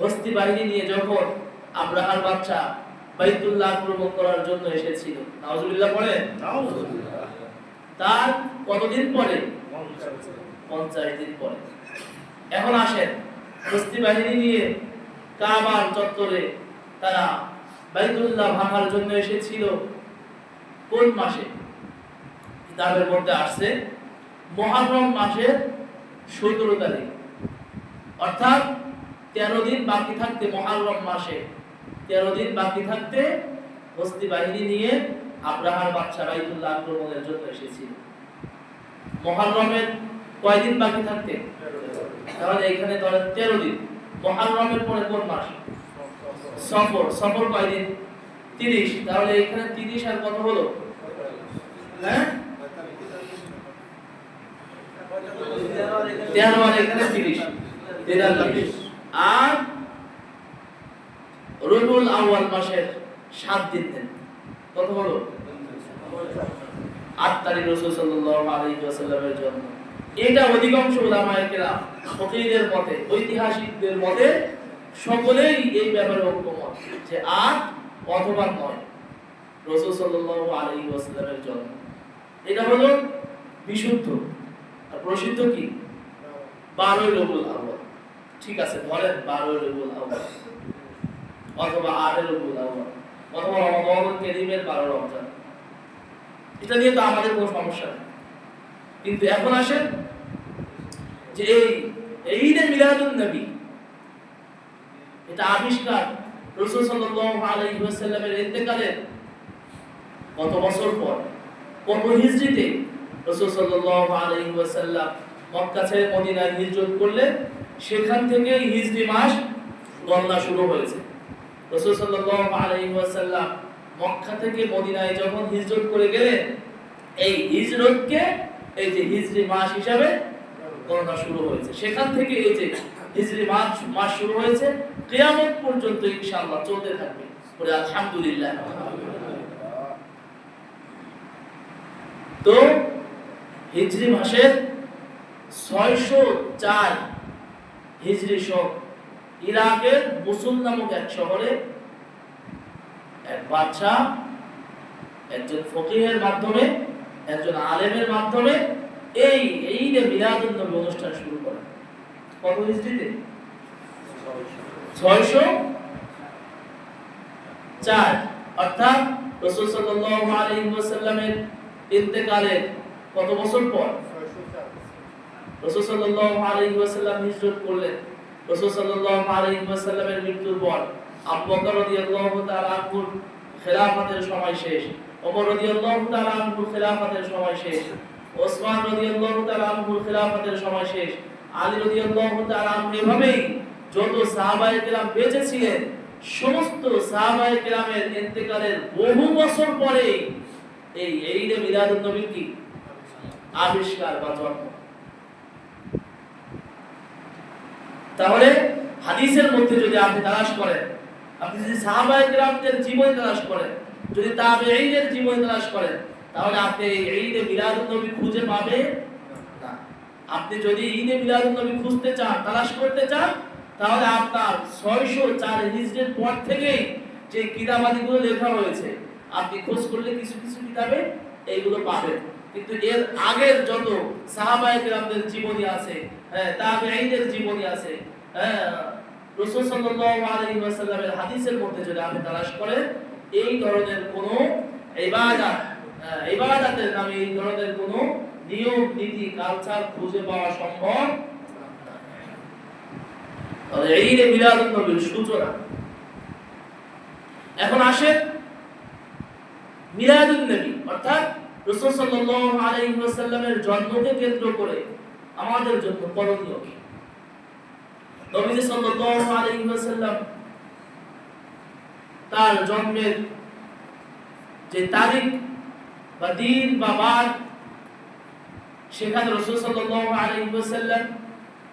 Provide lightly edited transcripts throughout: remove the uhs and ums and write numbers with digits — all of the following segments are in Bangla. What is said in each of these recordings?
হস্তি বাহিনী নিয়ে যখন আব্রাহার বাচ্চা বাইতুল্লাহ আক্রমণ করার জন্য এসেছিল, নাউজুবিল্লাহ পড়েন, তার কতদিন পরে? 50 দিন পরে। এখন আসেন, হস্তি বাহিনী নিয়ে কাবার চত্বরে তারা বাইতুল্লাহ ভাঙার জন্য এসেছিল কোন মাসে? কিতাবের মধ্যে আসছে মুহররম মাসের 17 তারিখ, অর্থাৎ 13 দিন বাকি থাকতে, মুহররম মাসে 13 দিন বাকি থাকতে হস্তি বাহিনী নিয়ে আব্রাহার বাদশা বাইতুল্লাহ আক্রমণের জন্য এসেছিল। মুহররমের কয়দিন বাকি থাকতে? তাহলে এখানে ধরেন 13 দিন। মুহররমের পরে কোন মাস? সফর। সফর কয়দিন? 30। তাহলে এখানে 30 আর কত হলো? হ্যাঁ, 13 আর এখানে 30, 43। আর রবিউল আউয়াল মাসের 7 দিন দেন, কত হলো? 8 তারিখ রাসূল সাল্লাল্লাহু আলাইহি ওয়াসাল্লামের জন্ম। এটা অধিকাংশ উলামায়ে কেরাম, ফকিহদের মতে, ঐতিহাসিকদের মতে সকলেই এই ব্যাপারে ঐকমত যে 8 অথবা 9 রাসূল সাল্লাল্লাহু আলাইহি ওয়াসাল্লামের জন্ম। এটা হলো বিশুদ্ধ। আর প্রসিদ্ধ কি? 12 রবিউল আউয়াল। ঠিক আছে, ধরেন 12 রবিউল আউয়াল অথবা 8 রবিউল আউয়াল অথবা রমাদানুল কারীমের 12 রমজান। এটা নিয়ে তো আমাদের কোনো সমস্যা নেই। কিন্তু এখন আসেন যে এই ঈদে মিলাদুন নবী, এটা আবিষ্কার রাসূল সাল্লাল্লাহু আলাইহি ওয়াসাল্লামের ইন্তেকালের কত বছর পর, কত হিজরিতে রাসূল সাল্লাল্লাহু আলাইহি ওয়াসাল্লাম মক্কা ছেড়ে মদিনায় হিজরত করলেন, সেখান থেকে হিজরি মাস গণনা শুরু হয়েছে। রাসূল সাল্লাল্লাহু আলাইহি ওয়াসাল্লাম মক্কা থেকে মদিনায় যখন হিজরত করে গেলেন, এই হিজরতকে এই যে হিজরি মাস হিসাবে গণনা শুরু হয়েছে। সেখান থেকে এই যে হিজরি মাস শুরু হয়েছে, কিয়ামত পর্যন্ত ইনশাআল্লাহ চলতে থাকবে। বলে আলহামদুলিল্লাহ। তো হিজরি মাসের 604 হিজরি সন ইরাকের মুসুল নামক এক শহরে এক বাদশা একজন ফকিহের মাধ্যমে, একজন আলেমের মাধ্যমে এই ঈদে মিলাদুন নবী অনুষ্ঠান শুরু করেন। কত হিজরিতে? 604। অর্থাৎ রাসূল সাল্লাল্লাহু আলাইহি ওয়াসাল্লামের ইন্তেকালের কত বছর পর? রাসূল সাল্লাল্লাহু আলাইহি ওয়াসাল্লাম হিজরত করলেন। রাসূল সাল্লাল্লাহু আলাইহি ওয়াসাল্লামের মৃত্যুর পর আবু বকর রাদিয়াল্লাহু তাআলা আনহুর খেলাফতের সময় শেষ, ওমর রাদিয়াল্লাহু তাআলা আনহুর খেলাফতের সময় শেষ, ওসমান রাদিয়াল্লাহু তাআলা আনহুর খেলাফতের সময় শেষ, আলী রাদিয়াল্লাহু তাআলা আনহু, এভাবেই যত সাহাবায়ে কেরাম বেঁচে ছিলেন সমস্ত সাহাবায়ে কেরামের ইন্তেকালের বহু বছর পরে এই ঈদে মিলাদুন নবীর কি আবিষ্কার বা জন্ম। তাহলে হাদিসের মধ্যে যদি আপনি তালাশ করেন, আপনি যদি সাহাবায়ে কেরামদের জীবন তালাশ করেন, যদি তাবেঈদের জীবন তালাশ করেন, তাহলে আপনি এই ঈদে মিলাদুন নবী খুঁজে পাবেন না। আপনি যদি ঈদে মিলাদুন নবী খুঁজতে চান, তালাশ করতে চান, তাহলে আপনার 604 হিজরির পর থেকেই যে কিতাবাদিগুলো লেখা হয়েছে, আপনি খোঁজ করলে কিছু কিছু কিতাবে এইগুলো পাবেন। কিন্তু এর আগের যত সাহাবায়ে কেরামদের জীবনী আছে, তাবেঈদের জীবনী আছে, রাসূল সাল্লাল্লাহু আলাইহি ওয়াসাল্লামের হাদিসের মধ্যে যদি আপনি তালাশ করেন, এই ধরনের কোনো ইবাদতের নামে এই ধরনের কোনো নিয়ম নীতি কালচার খুঁজে পাওয়া সম্ভব না। ঈদে মিলাদুন নবীর সূচনা। এখন আসে মিলাদুন নবী, অর্থাৎ রাসূল সাল্লাল্লাহু আলাইহি ওয়াসাল্লামের জন্মকে কেন্দ্র করে আমাদের জন্য করণীয় কি? নবী সাল্লাল্লাহু আলাইহি ওয়াসাল্লাম তার জন্মের যে তারিখ বা দিন বা বার, সেখানে রাসূল সাল্লাল্লাহু আলাইহি ওয়াসাল্লাম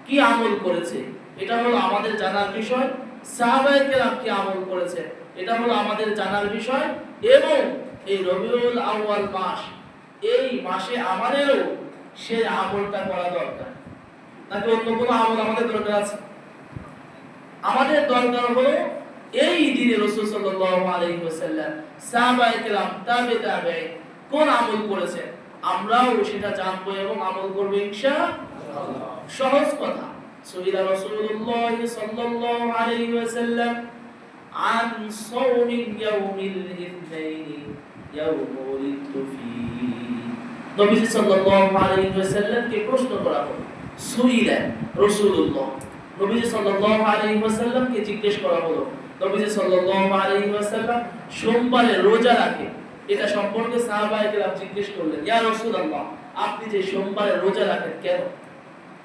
কি আমল করেছে, এটা হলো আমাদের জানার বিষয়। সাহাবায়ে কেরাম কি আমল করেছে, এটা হলো আমাদের জানার বিষয়। এবং এই রবিউল আউয়াল মাস, এই মাসে আমাদেরও সেই আমলটা করা দরকার, নাকি অন্য কোনো আমল আমাদের দরকার আছে? আমাদের দরকার হলো এই দিনে রাসূল সাল্লাল্লাহু আলাইহি ওয়াসাল্লাম সাহাবায়ে কেরাম তাবেঈন কোন আমল করেছেন আমরাও সেটা জানবো এবং আমল করব ইনশাআল্লাহ। সহজ কথা, সুইলা রাসূলুল্লাহ সাল্লাল্লাহু আলাইহি ওয়াসাল্লাম আন সাওমিল ইয়াউমিল ইথনাইনি ইয়াউম উলিদতু ফীহি। নবী সাল্লাল্লাহু আলাইহি ওয়াসাল্লামকে প্রশ্ন করা হলো, সুইলা রাসূলুল্লাহ, নবী সাল্লাল্লাহু আলাইহি ওয়াসাল্লামকে জিজ্ঞেস করা হলো, নবী সাল্লাল্লাহু আলাইহি ওয়াসাল্লাম সোমবারে রোজা রাখে, এটা সম্পর্কে সাহাবায়ে কেরাম জিজ্ঞেস করলেন, ইয়া রাসূলুল্লাহ, আপনি যে সোমবারে রোজা রাখেন কেন,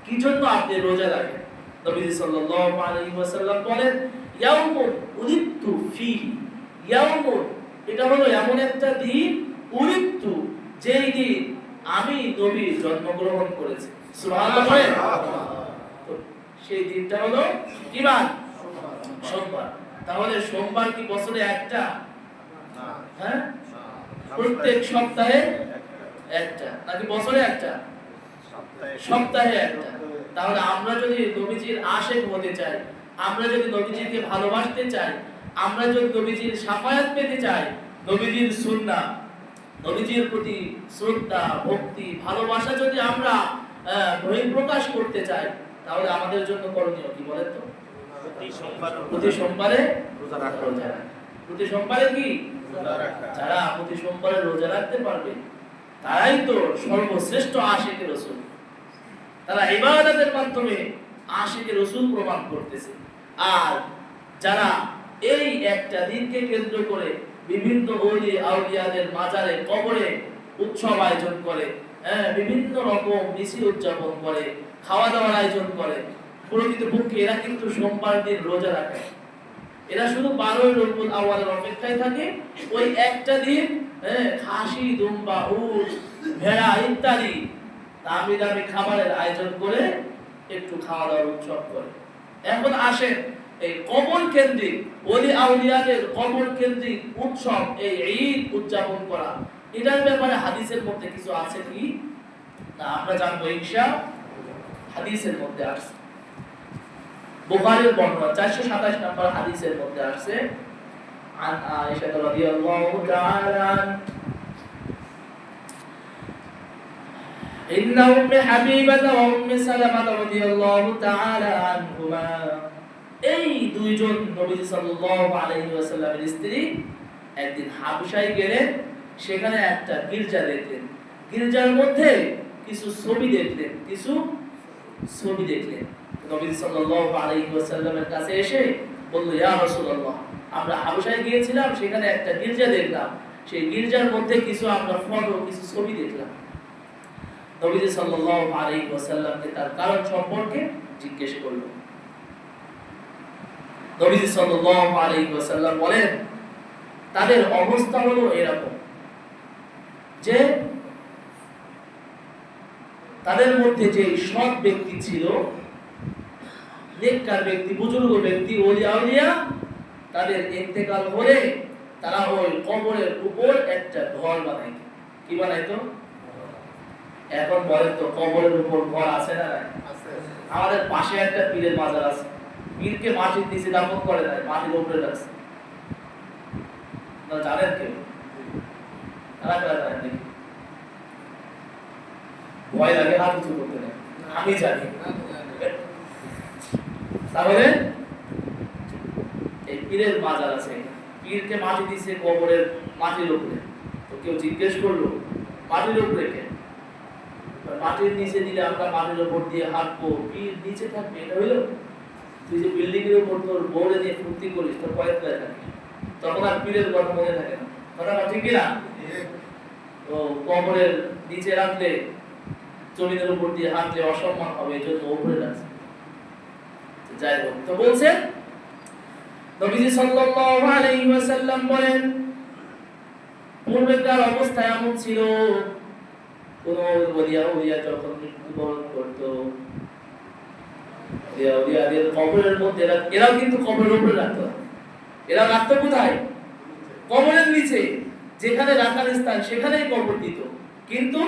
কি জন্য আপনি রোজা রাখেন? নবী সাল্লাল্লাহু আলাইহি ওয়াসাল্লাম বলেন, ইয়াউমুন উলিদতু ফীহি, ইয়াউমুন এটা হলো এমন একটা দিন, উলিদতু যেই দিন আমি নবী জন্মগ্রহণ করেছি। সুবহানাল্লাহ। সেই দিনটা হলো কি বার? সোমবার। তাহলে সোমবার কি বছরে একটা? হ্যাঁ, প্রত্যেক সপ্তাহে একটা, নাকি বছরে একটা? সপ্তাহে একটা। তাহলে আমরা যদি নবীজির আশিক হতে চাই, আমরা যদি নবীজিকে ভালোবাসতে চাই, আমরা যদি নবীজির শাফায়াত পেতে চাই, নবীজির সুন্নাহ, নবীজির প্রতি শ্রদ্ধা, ভক্তি, ভালোবাসা যদি আমরা বহিঃপ্রকাশ করতে চাই, তাহলে আমাদের জন্য করণীয় কি বলেন তো? প্রতি সোমবারে রোজা রাখা। প্রতি সোমবারে কি রোজা রাখা? যারা প্রতি সোমবারে রোজা রাখতে পারবে তারাই তো সর্বশ্রেষ্ঠ আশিকে রাসূল। তারা ইবাদতের মাধ্যমে আশিকে রাসূল প্রমাণ করতেছে। আর যারা এই একটা দিনকে কেন্দ্র করে বিভিন্ন ওলি আউলিয়াদের মাজারে, কবরে উৎসব আয়োজন করে, বিভিন্ন রকম মিছিল উদযাপন করে, খাওয়া দাওয়ার আয়োজন করে, প্রকৃতপক্ষে এরা কিন্তু সোমবার দিন রোজা রাখে। এরা শুধু 12 রবিউল আউয়ালের অপেক্ষায় থাকে, ওই একটা দিন খাসি, দুম্বা, উট, ভেড়া ইত্যাদি দামি দামি খাবারের আয়োজন করে একটু খাওয়া দাওয়ার উৎসব করে। এখন আসেন এই কবর কেন্দ্রিক, ওলি আউলিয়াদের কবর কেন্দ্রিক উৎসব, এই ঈদ উদযাপন করা, এটার ব্যাপারে হাদিসের মধ্যে কিছু আছে কি না আমরা জানবো ইনশাআল্লাহ। হাদিসের মধ্যে আছে, বুখারীর বর্ণনা 427 নম্বর হাদিসের মধ্যে আছে, আন আয়েশা রাদিয়াল্লাহু তাআলা আন ইন্না উম্মি হাবিবা ওয়া উম্মি সালামা রাদিয়াল্লাহু তাআলা আনহুমা, এই দুইজন নবী সাল্লাল্লাহু আলাইহি ওয়াসাল্লামের স্ত্রী একদিন হাবশায় গেলেন, সেখানে একটা গির্জা দেখলেন, গির্জার মধ্যে কিছু ছবি দেখলেন, কিছু ছবি দেখলেন। নবী সাল্লাল্লাহু আলাইহি ওয়াসাল্লামের কাছে এসে বলল, ইয়া রাসূলুল্লাহ, আমরা হাবশায় গিয়েছিলাম, সেখানে একটা গির্জা দেখলাম, সেই গির্জার মধ্যে কিছু আমরা ফটো, কিছু ছবি দেখলাম। নবী সাল্লাল্লাহু আলাইহি ওয়াসাল্লামকে তার কারণ সম্পর্কে জিজ্ঞেস করল। নবী সাল্লাল্লাহু আলাইহি ওয়াসাল্লাম বলেন, তাদের অবস্থা হলো এরকম যে তাদের মধ্যে যে সৎ ব্যক্তি ছিল, নেককার ব্যক্তি, বুজুর্গ ব্যক্তি, ওলি আউলিয়া, তাদের ইন্তেকাল হলে তারা ওই কবরের উপর একটা ঘর বানাইতো। কি বানাইতো? এখন বলেন তো, কবরের উপর ঘর আছে না নাই? আমাদের পাশে একটা পীরের মাজার আছে, পীরকে মাটির নিচে দাফন করে নাই, মাটির উপরে রাখছে। আপনারা জানেন কেউ? তারা জানেন নাকি? ভয় লাগে হাত উঁচু করতে নেই, আমি জানি। তাহলে এই পীরের মাজার আছে, পীরকে মাটি দিছে কবরের মাটির উপরে। তো কেউ জিজ্ঞেস করলো, মাটির উপরে কেন? মাটির নিচে দিলে আমরা মাটির উপর দিয়ে হাঁটবো, পীর নিচে থাকবে, এটা হইলো? তুই যে বিল্ডিং এর উপর তোর বোর্ডে দিয়ে ফুর্তি করিস, তোর কয়েক গায়ে থাকে, তখন আর পীরের কথা মনে থাকে না। কথাটা ঠিক কিনা? তো কবরের নিচে রাখলে, জমিনের উপর দিয়ে হাঁটলে অসম্মান হবে, এই জন্য উপরে রাখছে। যাই হোক, তো বলছেন নবীজি সাল্লাল্লাহু আলাইহি ওয়াসাল্লাম বলেন, পূর্বেকার অবস্থা এমন ছিল, কোন ওলিয়া যখন মৃত্যুবরণ করত, ওলিয়াদের কবরের মধ্যে এরাও কিন্তু কবরের উপরে রাখতো। এরা রাখতো কোথায়? কবরের নিচে, যেখানে রাখার স্থান সেখানেই কবর দিত। কিন্তু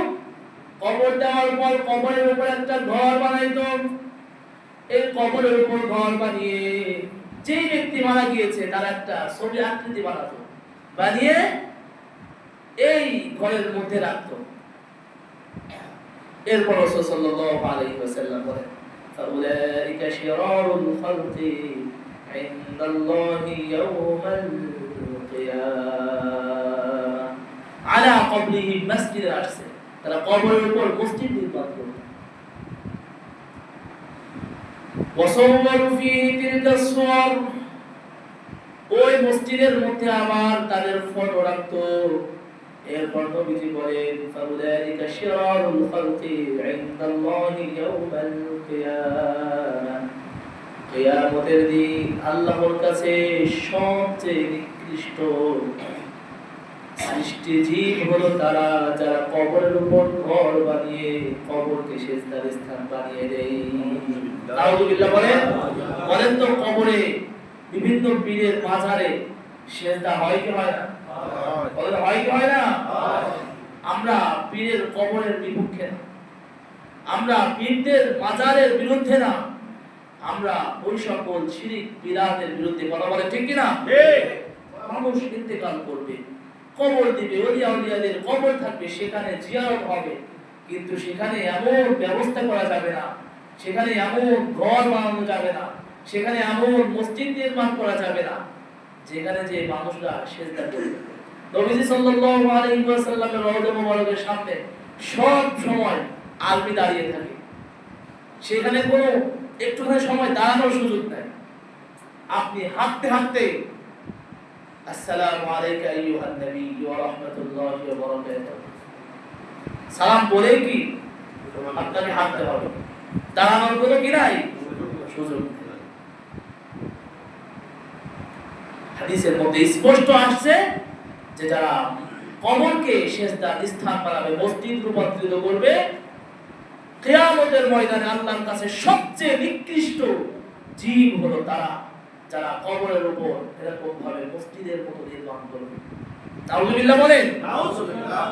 কবর দেওয়ার পর কবরের উপর একটা ঘর বানাইতো, এই কবরের উপর ঘর বানিয়ে যে ব্যক্তি মারা গিয়েছে তার একটা ছবি আকৃতি বানাতো, বানিয়ে এই ঘরের মধ্যে রাখতো। এরপর রাসূল সাল্লাল্লাহু আলাইহি ওয়াসাল্লাম বলেন, ফাউলাইকা শিরারুল খালকি ইনদাল্লাহি ইয়াওমাল কিয়ামাহ আলা কবরিহি মসজিদ আসছে, তারা কবরের উপর মসজিদ নির্মাণ করবে। ওয়াসাওয়ারু ফীহি তিলকা সুওয়ার, ওই মসজিদের মধ্যে আবার তাদের ফটো রাখতো। এরপর নবীজি বলেন, ফাউলাইকা শিরারুল খালকি ইনদাল্লাহি ইয়াওমাল কিয়ামাহ, কিয়ামতের দিন আল্লাহর কাছে সবচেয়ে নিকৃষ্ট সৃষ্টি জীব হলো তারা যারা কবরের উপর ঘর বানিয়ে কবরকে সিজদার স্থান বানিয়ে দেয়। আউযুবিল্লাহ বলেন। বলেন তো কবরে বিভিন্ন পীরের মাজারে সিজদা হয় কি হয় না? বলেন হয় কি হয় না? আমরা পীরের কবরের বিপক্ষে না, আমরা পীরদের মাজারের বিরুদ্ধে না, আমরা ওই সকল শিরক বিদআতের বিরুদ্ধে কথা বলে, ঠিক কি না? ঠিক। মানুষ ইন্তেকাল করবে, কবর দিবে, ওলিয়া উলিয়াদের কবর থাকবে, সেখানে জিয়ারত হবে, কিন্তু সেখানে এমন ব্যবস্থা করা যাবে না, সেখানে এমন ঘর বানানো যাবে না, সেখানে এমন মসজিদ নির্মাণ করা যাবে না যেখানে যে মানুষরা সিজদা করবে। নবীজি সাল্লাল্লাহু আলাইহি ওয়াসাল্লামের রওজা মুবারকের সামনে সব সময় আলমি দাঁড়িয়ে থাকে, সেখানে কোনো একটুখানি সময় দাঁড়ানোর সুযোগ নাই। আপনি হাঁটতে হাঁটতে আসসালামু আলাইকা আইয়ুহান নবী ওয়া রাহমাতুল্লাহি ওয়া বারাকাতুহু সালাম বলে কি আপনাকে হাঁটতে হবে, দাঁড়ানোর কোনো কি নাই সুযোগ। হাদিসের মধ্যে স্পষ্ট আসছে যে যারা কবরকে সিজদার স্থান বানাবে, মসজিদ রূপান্তরিত করবে, কিয়ামতের ময়দানে আল্লাহর কাছে সবচেয়ে নিকৃষ্ট জীব হলো তারা যারা কবরের উপর এরকম ভাবে মসজিদের মতো নির্মাণ করবে। নাউযুবিল্লাহ বলেন। নাউযুবিল্লাহ।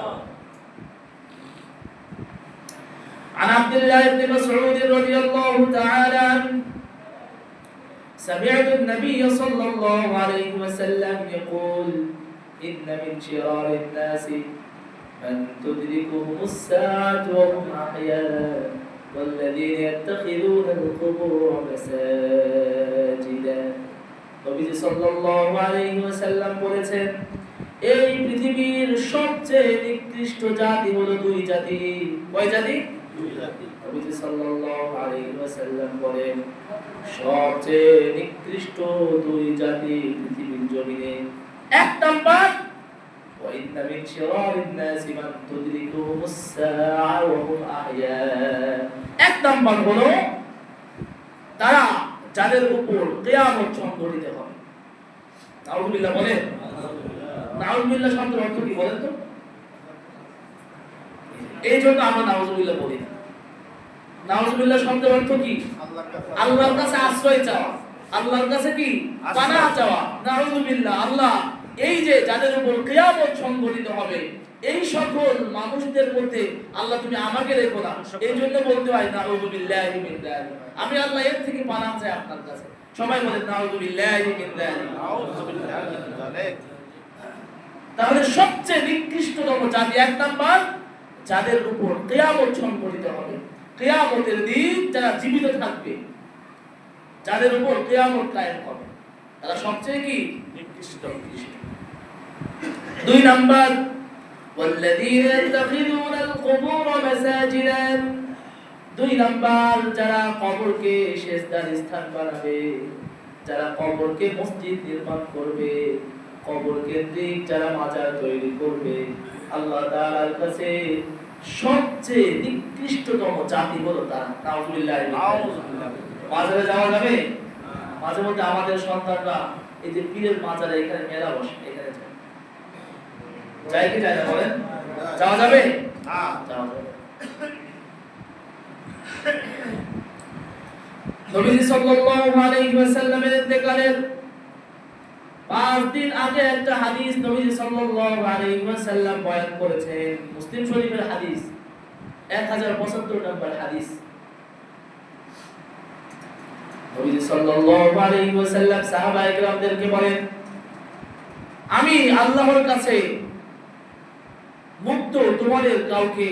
عن عبد الله بن مسعود رضي الله تعالى عنه سمعت النبي صلى الله عليه وسلم يقول إن من شرار الناس من تدركهم الساعة وهم أحياء والذين يتخذون القبور مساجدا। নবীজি সাল্লাল্লাহু আলাইহি ওয়াসাল্লাম বলেছেন, এই পৃথিবীর সবচেয়ে নিকৃষ্ট জাতি হলো দুই জাতি। কয় জাতি? দুই জাতি। নবীজি সাল্লাল্লাহু আলাইহি ওয়াসাল্লাম বলেন, সবচেয়ে নিকৃষ্ট দুই জাতি পৃথিবীর জমিনে। এক নাম্বার وإن من شرار الناس من تدركهم الساعة وهم أحياء, এক নাম্বার হলো তারা যাদের উপর কিয়ামত সংঘটিত হবে। নাউযুবিল্লাহ বলেন। নাউযুবিল্লাহ শব্দের অর্থ কি বলেন তো? এই জন্য আমরা নাউযুবিল্লাহ বলি না। নাউযুবিল্লাহ শব্দের অর্থ কি? আল্লাহর কাছে আশ্রয় চাওয়া, আল্লাহর কাছে কি পানাহ চাওয়া। নাউযুবিল্লাহ, আল্লাহ এই যে যাদের উপর কিয়ামত সংঘটিত হবে এই সকল মানুষদের মধ্যে আল্লাহ তুমি আমাকে রেখো না, এই জন্য বলতে হয় নাউযুবিল্লাহি মিন যালিক, আমি আল্লাহ এর থেকে পানাহ চাই আপনার কাছে। সবাই বলেন নাউযুবিল্লাহি মিন যালিক। নাউযুবিল্লাহি মিন যালিক। তাহলে সবচেয়ে নিকৃষ্টতম জাতি এক নাম্বার যাদের উপর কিয়ামত সংঘটিত হবে, কিয়ামতের দিন যারা জীবিত থাকবে, যাদের উপর কিয়ামত কায়েম হবে, তারা সবচেয়ে কি নিকৃষ্ট। দুই নাম্বার والذين يتخذون القبور مساجدا, দুই নাম্বার যারা কবরকে সিজদার স্থান বানাবে, যারা কবরকে মসজিদ নির্মাণ করবে, কবর কেন্দ্রিক যারা মাজার তৈরি করবে, আল্লাহ তাআলার কাছে সবচেয়ে নিকৃষ্টতম জাতি হলো তারা। নাউযুবিল্লাহ। মাজারে যাওয়া যাবে? মাঝে মধ্যে আমাদের সন্তানরা এই যে পীরের মাজারে এখানে মেলা বসে, এখানে যায়, যায় কি যায় না বলেন? যাওয়া যাবে? হ্যাঁ যাওয়া যাবে। নবী সাল্লাল্লাহু আলাইহি ওয়াসাল্লামের ইন্তেকালের 5 দিন আগে একটা হাদিস নবী সাল্লাল্লাহু আলাইহি ওয়াসাল্লাম বয়ান করেছেন, মুসলিম শরীফের হাদিস, 1075 নম্বর হাদিস। নবী সাল্লাল্লাহু আলাইহি ওয়াসাল্লাম সাহাবায়ে কেরামদেরকে বলেন, আমি আল্লাহর কাছে মুক্ত তোমাদের কাউকে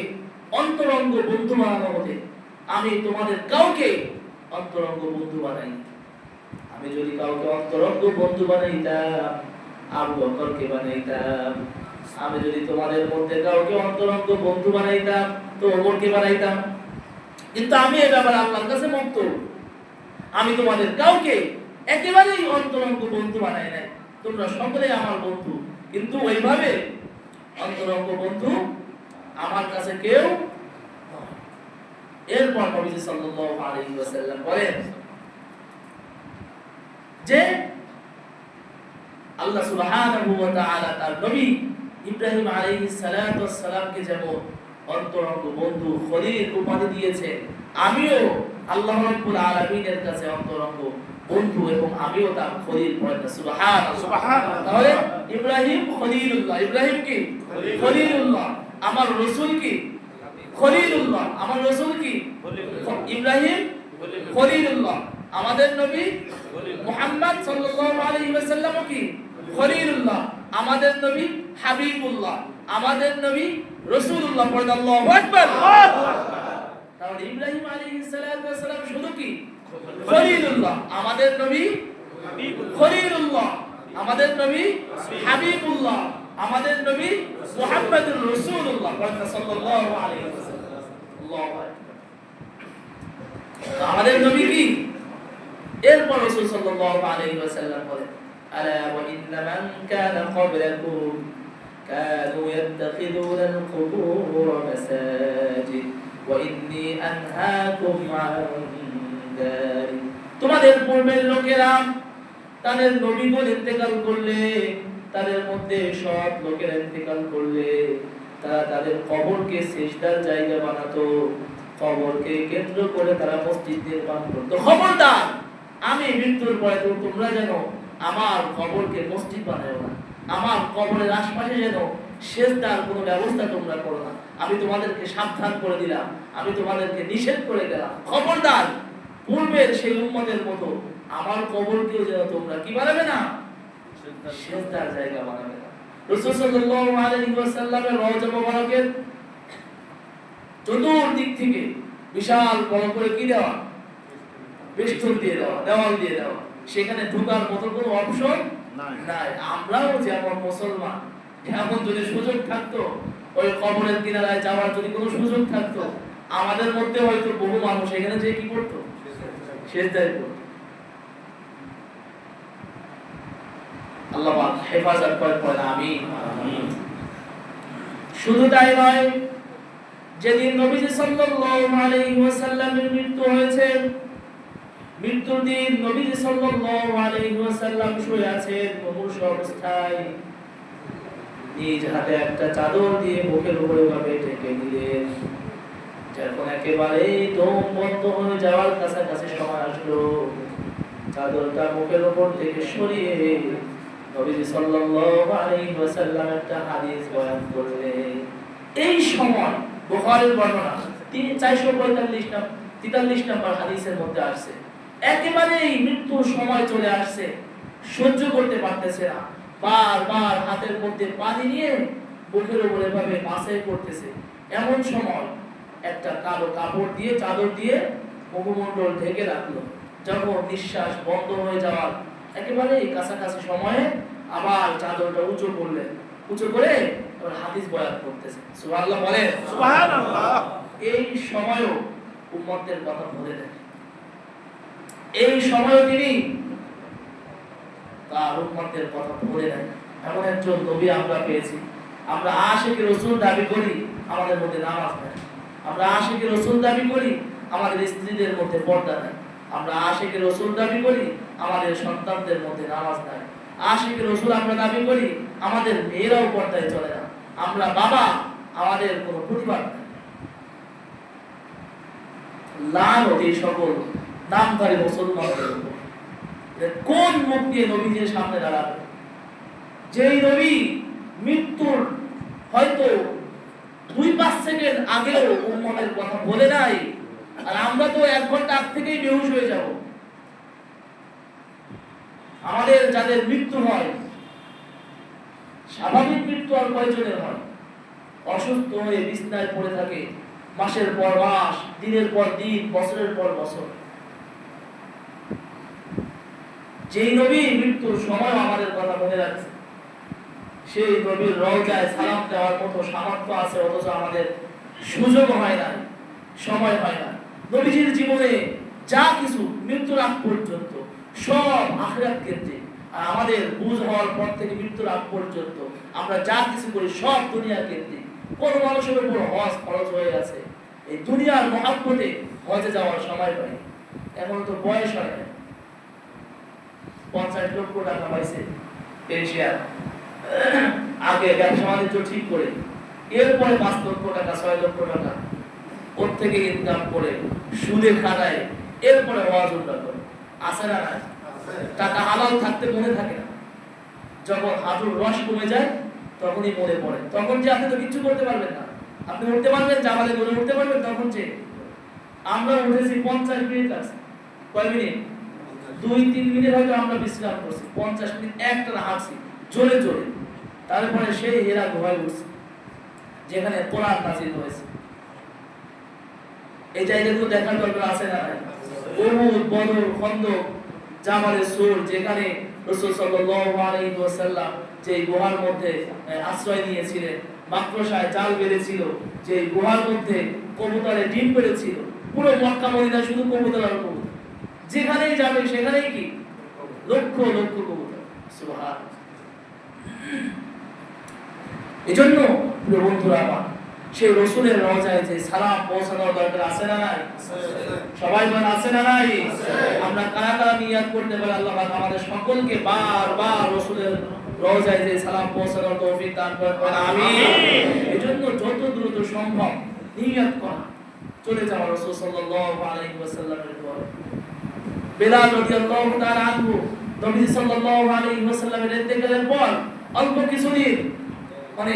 অন্তরঙ্গ বন্ধু বানানো হতে, আমি তোমাদের কাউকে অন্তরঙ্গ বন্ধু বানাই। আমি যদি কাউকে অন্তরঙ্গ বন্ধু বানাইতাম আবু বকরকে বানাইতাম, আমি যদি তোমাদের মধ্যে কাউকে অন্তরঙ্গ বন্ধু বানাইতাম তো ওমরকে বানাইতাম। কিন্তু আমি এই ব্যাপারে আল্লাহর কাছে মুক্ত, আমি তোমাদের কাউকে একেবারেই অন্তরঙ্গ বন্ধু বানাই নাই, তোমরা সকলেই আমার বন্ধু, কিন্তু ওইভাবে অন্তরঙ্গ বন্ধু আমার কাছে কেউ নয়। এরপর নবী সাল্লাল্লাহু আলাইহি ওয়াসাল্লাম বলেন যে আল্লাহ সুবহানাহু ওয়া তাআলা তার নবী ইব্রাহিম আলাইহিস সালাতু ওয়াস সালামকে যেমন অন্তরঙ্গ বন্ধু খলিল উপাধি দিয়েছে, আমিও আল্লাহ রাব্বুল আলামিনের কাছে অন্তরঙ্গ বন্ধু এবং আমিও তার খলিল। সুবহানাল্লাহ সুবহানাল্লাহ। তাহলে ইব্রাহিম খলিলুল্লাহ, ইব্রাহিম কি খলিলুল্লাহ, আমার রাসূল কি খলিলুল্লাহ, আমার রাসূল কি ইব্রাহিম খলিলুল্লাহ, আমাদের নবী মুহাম্মদ সাল্লাল্লাহু আলাইহি ওয়াসাল্লাম কি খলিলুল্লাহ, আমাদের নবী হাবিবুল্লাহ, আমাদের নবী রাসূলুল্লাহ। পড়েন আল্লাহু আকবার। তাহলে ইব্রাহিম আলাইহিস সালাতু ওয়াস সালাম শুধু কি খলিলুল্লাহ, আমাদের নবী খলিলুল্লাহ, আমাদের নবী হাবিবুল্লাহ, আমাদের নবী মুহাম্মদুর রাসূলুল্লাহ সাল্লাল্লাহু আলাইহি ওয়াসাল্লাম। আল্লাহু আকবার। আমাদের নবী কি? এরপর রাসূল সাল্লাল্লাহু আলাইহি ওয়াসাল্লাম বলেন, আলা ওয়া ইন্না মান কানা ক্বাবলাকুম কানু ইয়াত্তাখিযুনা আল-কুবুর মাসাজিদ ওয়া ইন্নী আনহাকুম আন যালিক। তোমাদের পূর্বের লোকেরা তাদের নবীগণ ইন্তেকাল করলে, তাদের মধ্যে সৎ লোকেরা ইন্তেকাল করলে তারা তাদের কবরকে সিজদার জায়গা বানাতো, কবরকে কেন্দ্র করে তারা মসজিদ নির্মাণ করত। খবরদার, আমি মৃত্যুর পরে তোমরা যেন আমার কবরকে মসজিদ বানাও না, আমার কবরের আশপাশে যেন সিজদার কোনো ব্যবস্থা তোমরা করো না। আমি তোমাদেরকে সাবধান করে দিলাম, আমি তোমাদেরকে নিষেধ করে দিলাম। খবরদার, পূর্বের সেই উম্মতের মতো আমার কবরকেও যেন তোমরা কি বানাবে না, সিজদার জায়গা বানাবে না। রাসূল সাল্লাল্লাহু আলাইহি ওয়াসাল্লামের রওজা মোবারকের চতুর্দিক থেকে বিশাল বড় করে কি দেওয়া, বেষ্টন দিয়ে দেওয়া, দেওয়াল দিয়ে দেওয়া, সেখানে ঢোকার মতো কোনো অপশন নাই। আমরাও যেমন মুসলমান, এখন যদি সুযোগ থাকতো ওই কবরের কিনারায় যাওয়ার যদি কোনো সুযোগ থাকতো, আমাদের মধ্যে হয়তো বহু মানুষ এখানে যে কি করতো, সিজদায় করতো। আল্লাহ পাক হেফাজত করেন, আমিন। শুধু তাই নয়, যেদিন নবীজি সাল্লাল্লাহু আলাইহি ওয়াসাল্লামের মৃত্যু হয়েছে, মৃত্যুর দিন নবীজি সাল্লাল্লাহু আলাইহি ওয়াসাল্লাম শুয়ে আছেন মুমূর্ষু অবস্থায়, নিজ হাতে একটা চাদর দিয়ে মুখের উপরে ভাবে ঢেকে দিলেন। যখন একেবারে দম বন্ধ হয়ে যাওয়ার কাছাকাছি সময় আসলো, চাদরটা মুখের উপর থেকে সরিয়ে নবীজি সাল্লাল্লাহু আলাইহি ওয়াসাল্লাম একটা হাদিস বয়ান করলেন। এই সময় বুখারীর বর্ণনা 443 নম্বর হাদিসের মধ্যে আসছে, একেবারেই মৃত্যুর সময় চলে আসছে, সহ্য করতে পারতেছে না, বারবার হাতের মধ্যে পানি নিয়ে মুখের উপরে ভাবে মাসাজ করতেছে। এমন সময় একটা কালো কাপড় দিয়ে, চাদর দিয়ে মুখমণ্ডল ঢেকে রাখলো। যখন নিঃশ্বাস বন্ধ হয়ে যাওয়ার একেবারেই কাছাকাছি সময়ে আবার চাদরটা উঁচু করলেন, উঁচু করে আবার হাদিস বয়ান করতেছে। সুবহানাল্লাহ বলেন, সুবহানাল্লাহ। এই সময়ও উম্মতের কথা বলে দেন, এই সময়ও তিনি তার উম্মতের কথা বলে দেন। এমন একজন নবী আমরা পেয়েছি। আমরা আশিক রাসূল দাবি করি, আমাদের মধ্যে নামাজ নাই। আমরা আশিক রাসূল দাবি করি, আমাদের স্ত্রীদের মধ্যে পর্দা নাই। আমরা আশিক রাসূল দাবি করি, আমাদের সন্তানদের মধ্যে নামাজ নাই। আশিক রাসূল আমরা দাবি করি, আমাদের মেয়েরাও পর্দায় চলে না। আমরা বাবা, আমাদের কোনো প্রতিবাদ নাই। লানত এই সকল নামধারী মুসলমানদের উপর। কোন মুখ দিয়ে নবীজির সামনে দাঁড়াবে? যেই নবী মৃত্যুর হয়তো 2-5 সেকেন্ড আগেও উম্মতের কথা বলে নাই, আর আমরা তো 1 ঘন্টা আগ থেকেই বেহুশ হয়ে যাব। আমাদের যাদের মৃত্যু হয়, স্বাভাবিক মৃত্যু আর কয়জনের হয়? অসুস্থ হয়ে বিছানায় পড়ে থাকে মাসের পর মাস, দিনের পর দিন, বছরের পর বছর। যেই নবী মৃত্যুর সময় আমাদের কথা মনে রাখছে, সেই নবীর রওজায় সালাম দেওয়ার মতো সামর্থ্য আছে, অথচ আমাদের সুযোগ হয় না, সময় হয় না। নবীজির জীবনে যা কিছু মৃত্যুর আগ পর্যন্ত সব আখিরাত কেন্দ্রিক, আর আমাদের বুঝ হওয়ার পর থেকে মৃত্যুর আগ পর্যন্ত আমরা যা কিছু করি সব দুনিয়া কেন্দ্রিক। কোন মানুষের উপর হজ খরচ হয়ে আছে, এই দুনিয়ার মহাব্বতে হজে যাওয়ার সময় পাই, এমন তো বয়স হয় না। 50 লক্ষ টাকা পাইছে পেনশন, আগে ব্যবসা বাণিজ্য ঠিক করে, এরপরে 5 লক্ষ টাকা 6 লক্ষ টাকা ওর থেকে ইনকাম করে সুদে খাটায়, এরপরে হজ উমরা করে। আছে না নাই? টাকা হালাল থাকতে মনে থাকে না, যখন হাঁটুর রস কমে যায় তখনই মনে পড়ে। তখন যে আপনি তো কিছু করতে পারবেন না, আপনি উঠতে পারবেন, জামালে করে উঠতে পারবেন, তখন যে আমরা উঠেছি 50 মিনিট লাগছে। কয় মিনিট? 2-3 মিনিট হয়তো আমরা বিশ্রাম করছি, 50 মিনিট একটানা হাঁটছি জোরে জোরে। তারপরে সেই হেরা গুহায় উঠছি যেখানে কোরআন নাযিল হয়েছে। এই জায়গাগুলো দেখার দরকার আছে না নাই? উহুদ, বদর, খন্দক, জামালে সূর, যেখানে রাসূল সাল্লাল্লাহু আলাইহি ওয়াসাল্লাম যে গুহার মধ্যে আশ্রয় নিয়েছিলেন, মাকড়সায় জাল বেঁধেছিল, যে গুহার মধ্যে কবুতরে ডিম পেড়েছিল। পুরো মক্কা মদিনা শুধু কবুতর আর কবুতর, যেখানেই যাবে সেখানেই কি লক্ষ লক্ষ কবুতর। সুবহানাল্লাহ। এজন্য প্রিয় বন্ধুরা আমার, সেই রাসূলের রওজায় যে সালাম পৌঁছানোর দরকার আছে না নাই? সবাই বলেন আছে না নাই? আমরা কারা কারা নিয়াত করতে পারি আল্লাহ পাক আমাদের সকলকে বারবার রাসূলের রওজায় যে সালাম পৌঁছানোর তৌফিক দান করেন, আমিন। এজন্য যত দ্রুত সম্ভব নিয়াত করা, চলে যাওয়া রাসূল সাল্লাল্লাহু আলাইহি ওয়াসাল্লামের ঘরে। বেলাল রাদিয়াল্লাহু তাআলা আনহু নবী সাল্লাল্লাহু আলাইহি ওয়াসাল্লামের ইন্তেকালের পর অল্প কিছুদিন মানে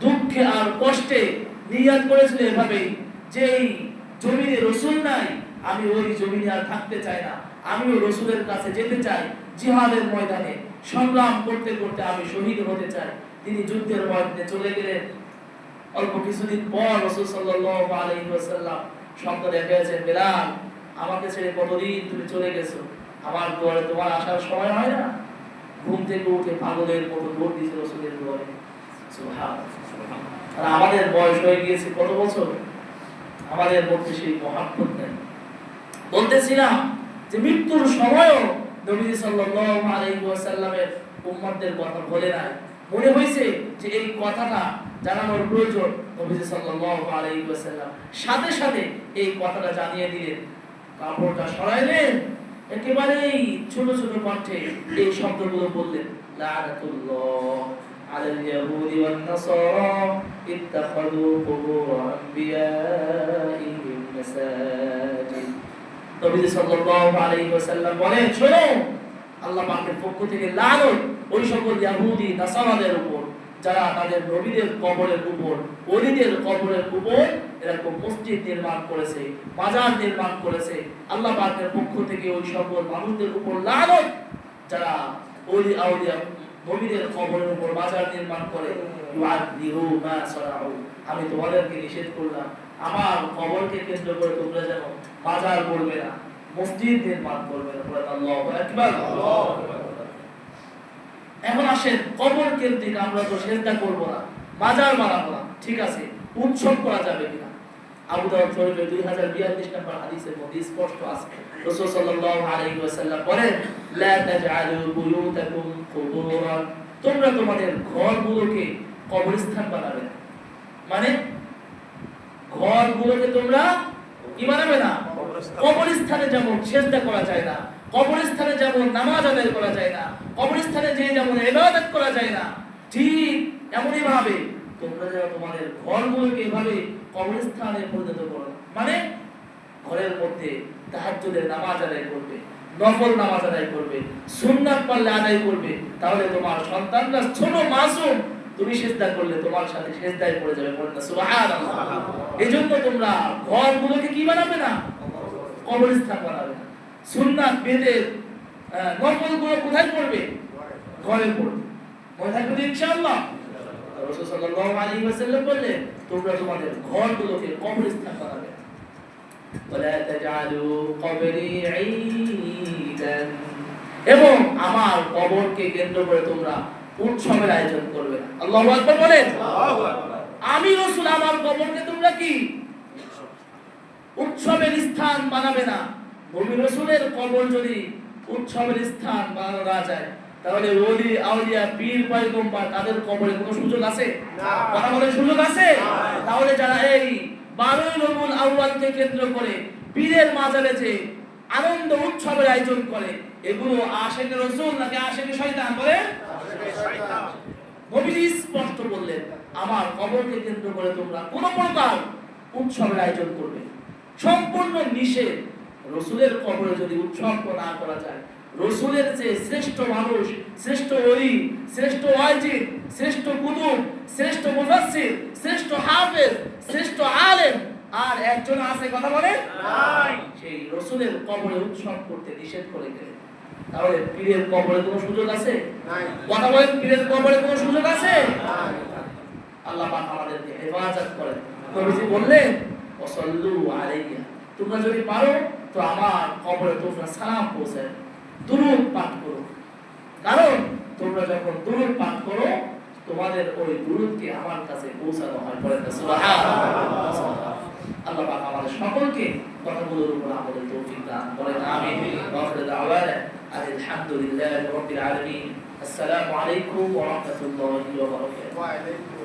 দুঃখে আর কষ্টে নিয়াত করেছিল এভাবে যে এই জমিনে রাসূল নাই, আমি ওই জমিনে আর থাকতে চাই না, আমিও রাসূলের কাছে যেতে চাই, জিহাদের ময়দানে সংগ্রাম করতে করতে আমি শহীদ হতে চাই। তিনি যুদ্ধের ময়দানে চলে গেলেন। অল্প কিছুদিন পর রাসূল সাল্লাল্লাহু আলাইহি ওয়াসাল্লাম স্বপ্ন দেখিয়েছেন, বেলাল আমাকে ছেড়ে কতদিন তুমি চলে গেছো, আমার দুয়ারে তোমার আসার সময় হয় না? ঘুম থেকে উঠে পাগলের মতো দৌড় দিয়েছে রাসূলের দুয়ারে। সুবহানাল্লাহ। আর আমাদের বয়স হয়ে গিয়েছে কত বছর, আমাদের মধ্যে সেই মহাব্বত নেই। বলতেছিলাম যে মৃত্যুর সময়ও নবী সাল্লাল্লাহু আলাইহি ওয়াসাল্লামের উম্মতদের কথা বলে নাই, মনে হয়েছে যে এই কথাটা জানানোর প্রয়োজন। নবী সাল্লাল্লাহু আলাইহি ওয়াসাল্লাম সাথে সাথে এই কথাটা জানিয়ে দিলেন, কাপড়টা সরাইলেন, একেবারেই ছোট ছোট কণ্ঠে এই শব্দগুলো বললেন, লানাতুল্লাহ আলাল ইয়াহুদি ওয়ান নাসারা ইত্তাখাযু কুবুর আনবিয়াইহিম মাসাজিদ। নবী সাল্লাল্লাহু আলাইহি ওয়াসাল্লাম বলেন, শোনো, আল্লাহ পাকের পক্ষ থেকে লানত ওই সকল ইহুদি নাসারাদের উপর যারা তাদের নবীদের কবরের উপর, ওলিদের কবরের উপর এরকম মসজিদ নির্মাণ করেছে, মাজার নির্মাণ করেছে। আল্লাহ পাকের পক্ষ থেকে ওই সকল মানুষদের উপর লানত যারা ওলি আউলিয়া নবীদের কবরের উপর মাজার নির্মাণ করে। ইউআদিহু মা সারাউ, আমি তোমাদেরকে নিষেধ করলাম আমার কবরকে কেন্দ্র করে তোমরা যেন মাজার করবে না, মসজিদ নির্মাণ করবে না। আল্লাহু আকবার, আল্লাহু আকবার। এখন আসেন, কবর কেন্দ্রিক আমরা তো সেজদা করব না, মাজার বানাবো না, ঠিক আছে, উৎসব করা যাবে কিনা? আবু দাউদ শরীফের 2042 নম্বর হাদিসের মধ্যে স্পষ্ট আছে, রাসূল সাল্লাল্লাহু আলাইহি ওয়াসাল্লাম বলেন, লা তাজআলু বুয়ুতাকুম কুবুরান, তোমরা তোমাদের ঘরগুলোকে কবরস্থান বানাবে না। মানে ঘরগুলোকে তোমরা কি বানাবে না? কবরস্থানে যেমন সেজদা করা যায় না, কবরস্থানে যেমন নামাজ আদায় করা যায় না, কবরস্থানে যে যেমন ইবাদত করা যায় না, ঠিক এমনই ভাবে তোমরা যেন তোমাদের ঘরগুলোকে এভাবে কবরস্থানে পরিণত করো। মানে ঘরের মধ্যে তাহাজ্জুদের নামাজ আদায় করবে, নফল নামাজ আদায় করবে, সুন্নাত পড়লে আদায় করবে, তাহলে তোমার সন্তানরা ছোট মাসুম, তুমি সিজদা করলে তোমার সাথে সিজদায় পড়ে যাবে। বলেন সুবহানাল্লাহ। এজন্য তোমরা ঘরগুলোকে কি বানাবে না? কবরস্থান বানাবে না। সুন্নাত বেদে নফলগুলো কোথায় পড়বে? ঘরে পড়বে। মনে থাকবে ইনশাআল্লাহ। রাসূল সাল্লাল্লাহু আলাইহি ওয়াসাল্লাম বললেন তোমরা তোমাদের ঘরগুলোকে কবরস্থান বানাবে। ওয়ালা তাজআলু কবরি ঈদান, এবং আমার কবরকে কেন্দ্র করে তোমরা উৎসবের আয়োজন করবে না। আল্লাহু আকবার বলেন। আল্লাহু আকবার। আমি রাসূল আমার কবরকে তোমরা কি উৎসবের স্থান বানাবে না। নবী রাসূলের কবর যদি উৎসবের স্থান বানানো না যায় তাহলে ওলি আউলিয়া পীর পয়গম্বর তাদের কবরে কোনো সুযোগ আছে? না। কথা বলে সুযোগ আছে? তাহলে যারা এই 12 রবিউল আউয়ালকে কেন্দ্র করে পীরের মাজারে যে আনন্দ উৎসবের আয়োজন করে এগুলো আশিকে রাসূল নাকি আশিকে শয়তান? বলে আশিকে শয়তান। নবী স্পষ্ট বললেন আমার কবরকে কেন্দ্র করে তোমরা কোন প্রকার উৎসবের আয়োজন করবে, সম্পূর্ণ নিষেধ। রাসূলের কবরে যদি উৎসব না করা যায়, রাসূলের যে শ্রেষ্ঠ মানুষ, শ্রেষ্ঠ ওলি, শ্রেষ্ঠ ওয়াজিব, শ্রেষ্ঠ কুতুব, শ্রেষ্ঠ মুফাসসির, শ্রেষ্ঠ হাফেজ, শ্রেষ্ঠ আলেম আর একজন আছে? কথা বলে নাই। সেই রাসূলের কবরে উৎসব করতে নিষেধ করে গেলেন, তাহলে পীরের কবরে কোনো সুযোগ আছে? নাই। কথা বলেন, পীরের কবরে কোনো সুযোগ আছে? নাই। আল্লাহ পাক আমাদেরকে হেফাজত করেন। নবীজি বললেন ওয়াসাল্লু আলাইয়া, তোমরা যদি পারো তো আমার কবরে তোমরা সালাম পৌঁছায়, দুরূদ পাঠ করো, কারণ তোমরা যখন দুরূদ পাঠ করো তোমাদের ওই দুরূদকে আমার কাছে পৌঁছানো হয়। পড়েন সুবহানাল্লাহ। আল্লাহ পাক আমাদের সকলকে কথাগুলোর উপর আমলের তৌফিক দান করেন। আমিন। ওয়া আখিরু দাওয়ানা আলহামদুলিল্লাহি রাব্বিল আলামিন। আসসালামু আলাইকুম ওয়া রাহমাতুল্লাহি ওয়া বারাকাতুহু।